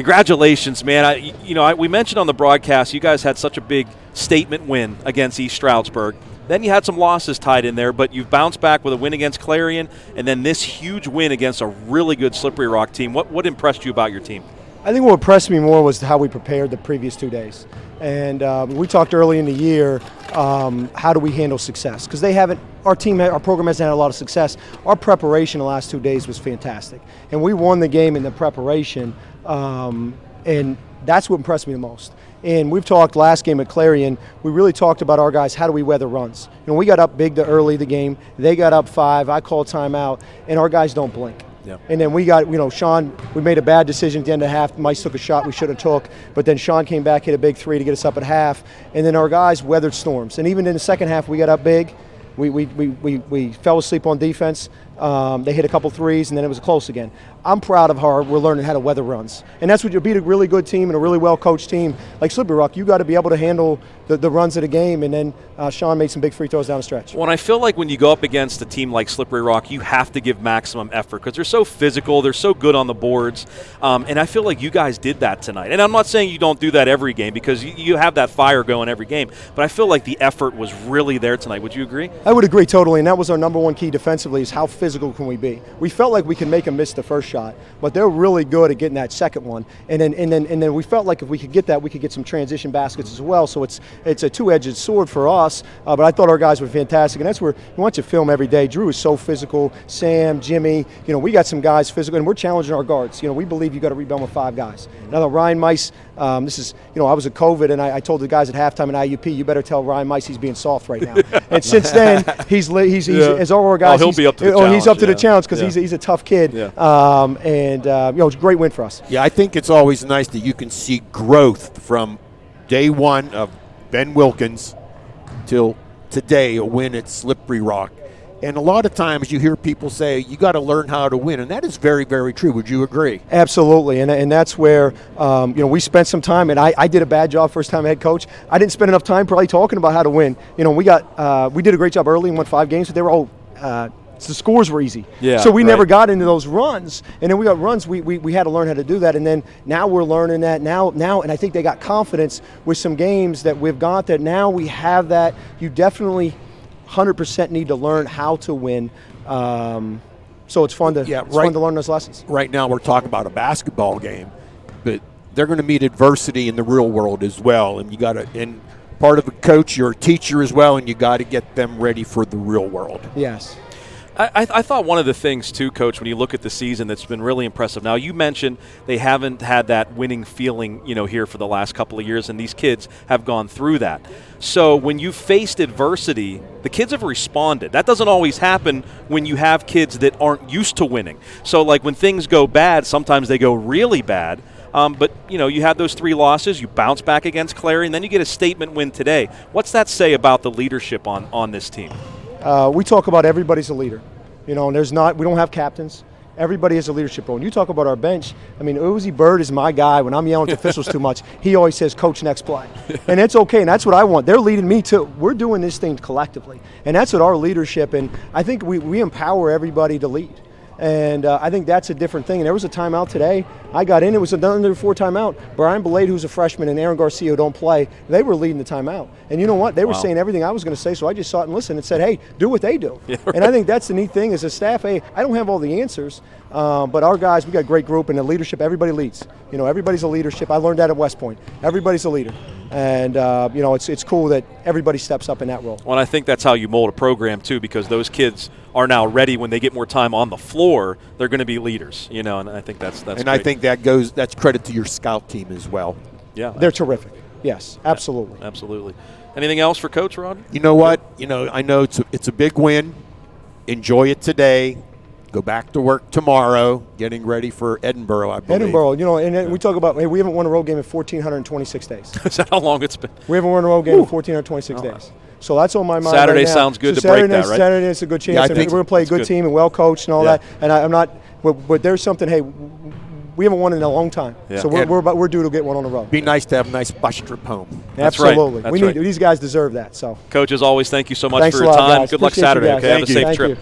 Congratulations, man. We mentioned on the broadcast you guys had such a big statement win against East Stroudsburg. Then you had some losses tied in there, but you've bounced back with a win against Clarion and then this huge win against a really good Slippery Rock team. What impressed you about your team? I think what impressed me more was how we prepared the previous 2 days. And we talked early in the year, how do we handle success? Because our program hasn't had a lot of success. Our preparation the last 2 days was fantastic. And we won the game in the preparation, and that's what impressed me the most. And we've talked last game at Clarion, we really talked about our guys, how do we weather runs? We got up big early the game. They got up 5, I called timeout, and our guys don't blink. Yeah. And then we got, Sean, we made a bad decision at the end of half. Mice took a shot we should have took, but then Sean came back, hit a big 3 to get us up at half. And then our guys weathered storms. And even in the second half, we got up big. We fell asleep on defense. They hit a couple threes, and then it was close again. I'm proud of how we're learning how to weather runs. And that's what you beat a really good team and a really well-coached team like Slippery Rock. You got to be able to handle the runs of the game, and then Sean made some big free throws down the stretch. Well, and I feel like when you go up against a team like Slippery Rock, you have to give maximum effort because they're so physical, they're so good on the boards, and I feel like you guys did that tonight. And I'm not saying you don't do that every game because you have that fire going every game, but I feel like the effort was really there tonight. Would you agree? I would agree totally, and that was our number one key defensively is how physical can we be. We felt like we could make them miss the first shot, but they're really good at getting that second one. And then we felt like if we could get that, we could get some transition baskets as well. So it's a two-edged sword for us, but I thought our guys were fantastic, and that's where we want you to film every day. Drew is so physical, Sam, Jimmy, we got some guys physical, and we're challenging our guards. We believe you got to rebound with 5 guys. Now Ryan Mice, this is, I was at COVID, and I told the guys at halftime in IUP, you better tell Ryan Mice he's being soft right now. And since then, he's as all our guys, he'll be up to the challenge. He's up to the challenge because he's a tough kid. Yeah. It's a great win for us. Yeah, I think it's always nice that you can see growth from day one of Ben Wilkins till today, a win at Slippery Rock. And a lot of times you hear people say, you got to learn how to win, and that is very, very true. Would you agree? Absolutely, and that's where, we spent some time, and I did a bad job first time head coach. I didn't spend enough time probably talking about how to win. We did a great job early and won 5 games, but they were all the scores were easy. Yeah, so we never got into those runs, and then we got runs. We had to learn how to do that, and then now we're learning that now, and I think they got confidence with some games that we've got that now we have that. You definitely 100% need to learn how to win. So it's fun to fun to learn those lessons. Right now we're talking about a basketball game, but they're going to meet adversity in the real world as well, and you got to. And part of a coach, you're a teacher as well, and you got to get them ready for the real world. Yes. I thought one of the things, too, Coach, when you look at the season that's been really impressive. Now, you mentioned they haven't had that winning feeling, here for the last couple of years, and these kids have gone through that. So when you faced adversity, the kids have responded. That doesn't always happen when you have kids that aren't used to winning. So, like, when things go bad, sometimes they go really bad. But, you had those 3 losses. You bounce back against Clarion, then you get a statement win today. What's that say about the leadership on this team? We talk about everybody's a leader, and we don't have captains. Everybody has a leadership role. And you talk about our bench, Uzi Bird is my guy. When I'm yelling at officials too much, he always says, Coach, next play. And it's okay, and that's what I want. They're leading me too. We're doing this thing collectively, and that's what our leadership, and I think we empower everybody to lead. And I think that's a different thing. And there was a timeout today. I got in. It was another 4 timeout. Brian Belade, who's a freshman, and Aaron Garcia, who don't play, they were leading the timeout. And you know what? They were saying everything I was going to say, so I just saw it and listened and said, hey, do what they do. Yeah, right. And I think that's the neat thing as a staff. Hey, I don't have all the answers, but our guys, we got a great group, and the leadership, everybody leads. Everybody's a leadership. I learned that at West Point. Everybody's a leader. And, it's cool that everybody steps up in that role. Well, and I think that's how you mold a program, too, because those kids are now ready when they get more time on the floor. They're going to be leaders, and I think that's and great. I think that's credit to your scout team as well. Yeah. They're terrific. Yes, absolutely. Yeah, absolutely. Anything else for Coach Rod? You know what? I know it's a big win. Enjoy it today. Go back to work tomorrow, getting ready for Edinburgh, I believe. Edinburgh, and we talk about, we haven't won a road game in 1,426 days. Is that how long it's been? We haven't won a road game in 1,426 days. So that's on my mind. Saturday right now. sounds good to break that, right? Saturday is a good chance. Yeah, I and think we're going to play a good team and well coached and all that. And I'm not, but there's something. Hey, we haven't won in a long time, so we're due to get one on the road. Be nice to have a nice bus trip home. That's Absolutely, right. we need these guys deserve that. So, Coach, as always, thank you so much Thanks for your a lot, time. Guys. Good luck Appreciate Saturday. You guys. Okay, have a safe Thank trip. You.